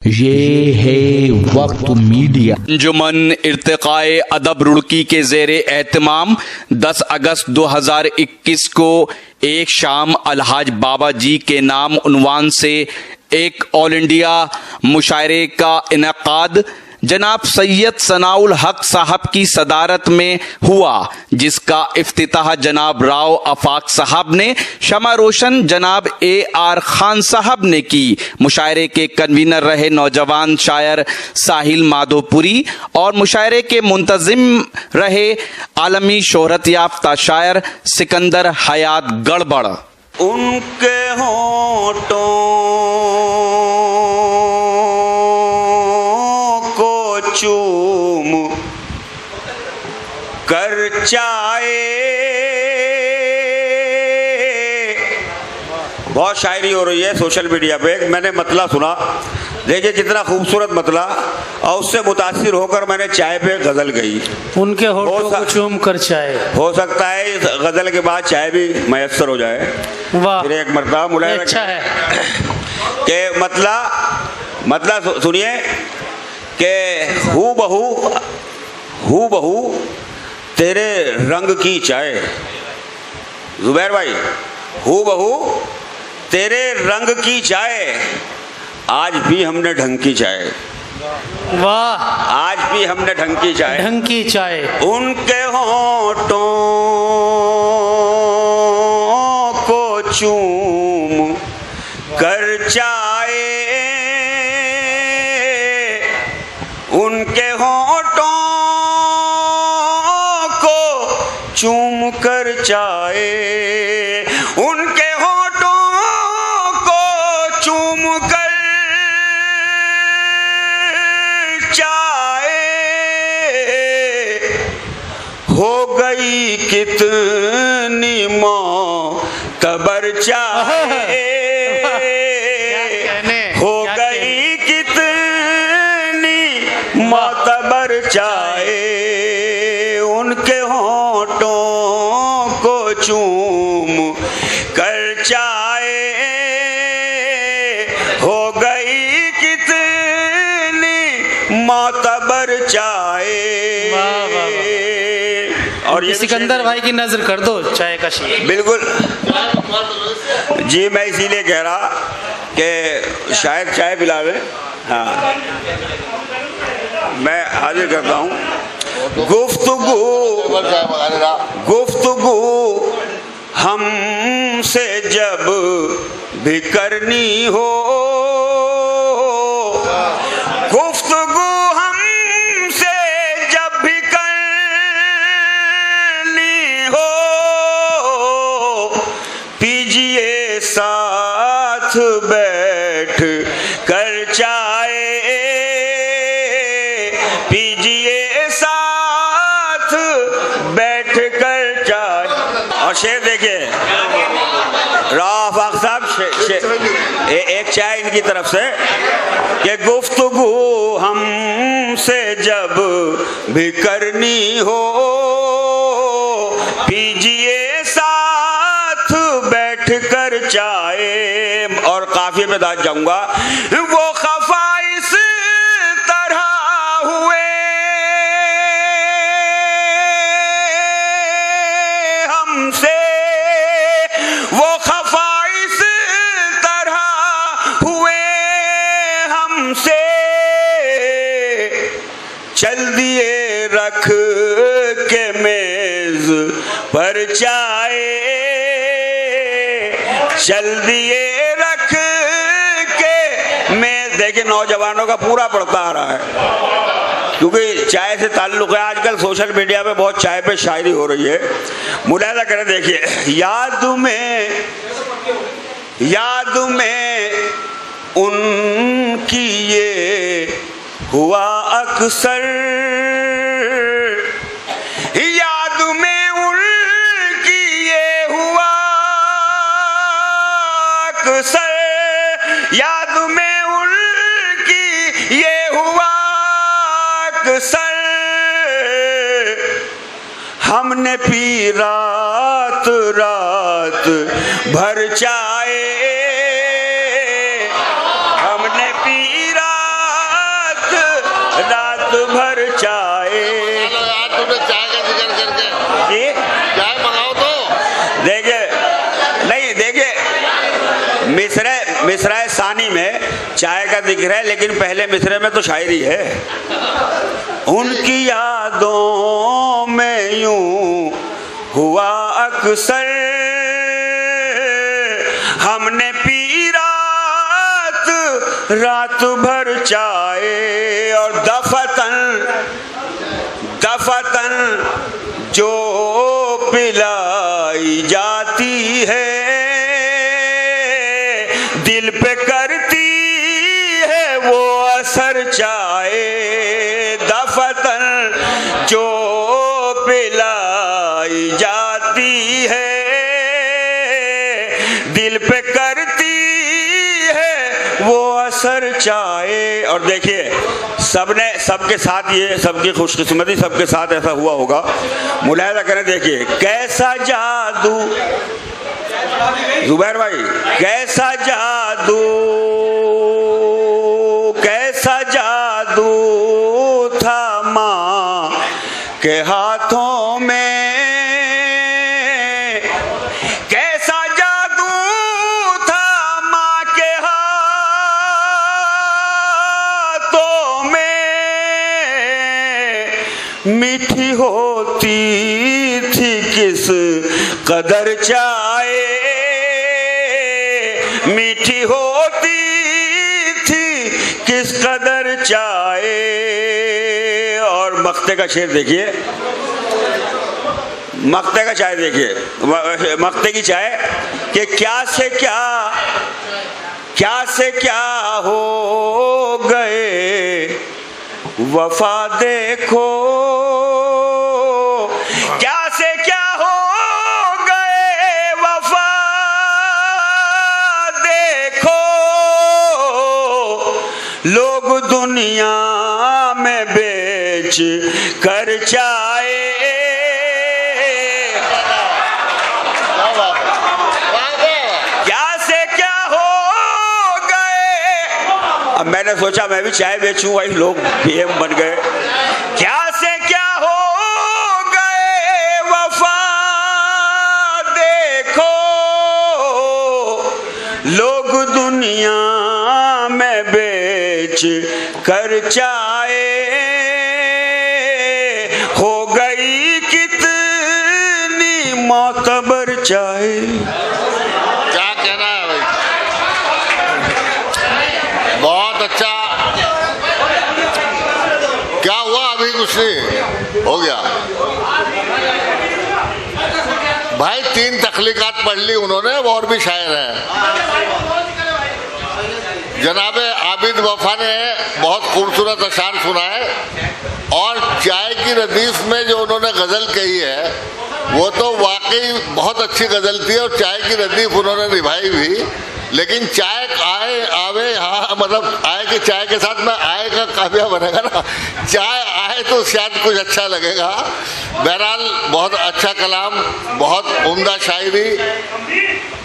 ये है वक्त मीडिया। अंजुमन इर्तिकाए अदब रुड़की के ज़ेरे एहतमाम 10 अगस्त 2021 को एक शाम अलहाज बाबा जी के नाम उन्वान से एक ऑल इंडिया मुशायरे का इनेकाद जनाब सैयद सनाउल हक साहब की सदारत में हुआ, जिसका इफ्तिताह जनाब राव आफाक साहब ने, शमा रोशन जनाब AR खान साहब ने की। मुशायरे के कन्वीनर रहे नौजवान शायर साहिल माधोपुरी और मुशायरे के मुंतजिम रहे आलमी शोहरत याफ्ता शायर सिकंदर हयात गड़बड़। उनके होठों चूम कर चाहे, बहुत शायरी हो रही है सोशल मीडिया पे। मैंने मतला सुना, देखिए कितना खूबसूरत मतला, और उससे मुतासिर होकर मैंने चाय पे गजल गई। उनके होठों को चूम कर चाय। हो सकता है इस गजल के बाद चाय भी मयसर हो जाए। वाह, फिर एक मरतबा मुलायम अच्छा है कि मतला सुनिए कि हू बहू तेरे रंग की चाय। जुबैर भाई, हू बहू तेरे रंग की चाय, आज भी हमने ढंग की चाय। वाह, आज भी हमने ढंग की चाय। ढंग की चाय। उनके होठों को चूम कर चाय, उनके होठों को चूम कर चाहे, उनके होठों को चूम कर चाहे, हो गई कितनी मोतबर चाहे, हो गई मोतबर चाहे, उनके होठों को चूम कर चाहे, हो गई कितनी मोतबर चाहे। और ये सिकंदर भाई की नजर कर दो चाय का शेर। बिल्कुल जी, मैं इसीलिए कह रहा कि शायद चाय पिलावे। हाँ, मैं हाजिर करता हूँ। गुफ्तगू हमसे जब भी करनी हो, गुफ्तगू हमसे जब भी करनी हो, पीजिए साथ बैठ कर चाय, पीजिए साथ बैठ कर चाय। और शेर देखिए, राव आफाक साहब एक चाय इनकी तरफ से कि गुफ्तगू हमसे जब भी करनी हो, पीजिए साथ बैठ कर चाय। और काफिये पे दाद जाऊंगा, वो खफा इस तरह हुए हमसे, वो खफा इस तरह हुए हमसे, चल दिए रख के मेज पर चाय, चल दिए रख के मेज। देखिए नौजवानों का पूरा पड़ता आ रहा है, क्योंकि चाय से ताल्लुक है। आजकल सोशल मीडिया पे बहुत चाय पे शायरी हो रही है, मुलाहिजा करें। देखिए, याद में उनकी ये हुआ अक्सर, याद में उनकी ये हुआ अक्सर, याद में उनकी ये हुआ अक्सर, हमने पी रात रात भर चाय, हमने पी रात भर चाय। चलो यार, तुमने चाय का जिक्र करके जी चाय मंगाओ तो। देखिए, नहीं देखिए, मिसराए सानी में चाय का जिक्र है, लेकिन पहले मिसरे में तो शायरी है। उनकी यादों में यूं हुआ अक्सर, हमने पी रात भर चाय, और दफतन जो पिलाई जाती है, दिल पे करती है वो असर चाय। दफतन जो पिलाई जाती है, दिल पे करती है वो असर चाय। और देखिए, सबके साथ ये सबकी खुशकिस्मती, सबके साथ ऐसा हुआ होगा। मुलाहिजा करें, देखिए कैसा जादू, जुबैर भाई, कैसा जादू था माँ के हाथों में, कैसा जादू था माँ के हाथों में, मीठी होती थी किस कदर चाय, मीठी होती थी किस कदर चाय। और मक्ते का शेर देखिए, मक्ते का चाय देखिए, मक्ते की चाय कि क्या से क्या हो गए वफा देखो, क्या से क्या हो गए वफा देखो, लोग दुनिया में बेच कर चाय। क्या से क्या हो गए, अब मैंने सोचा मैं भी चाय बेचूं, वही लोग पीएम बन गए। क्या से क्या हो गए वफा देखो, लोग दुनिया में बेच कर चाय, हो गई कितनी मोतबर चाय। क्या कहना है भाई, बहुत अच्छा। क्या हुआ? अभी कुछ नहीं हो गया भाई। 3 तख्लीकात पढ़ ली उन्होंने, और भी शायर हैं। जनाब आबिद वफा ने बहुत खूबसूरत अशार सुना है, और चाय की रदीफ में जो उन्होंने गज़ल कही है वो तो वाकई बहुत अच्छी गज़ल थी, और चाय की रदीफ उन्होंने निभाई भी। लेकिन चाय आवे, हाँ मतलब आए कि चाय के साथ में आए का काव्या बनेगा ना, चाय आए तो शायद कुछ अच्छा लगेगा। बहरहाल बहुत अच्छा कलाम, बहुत उम्दा शायरी,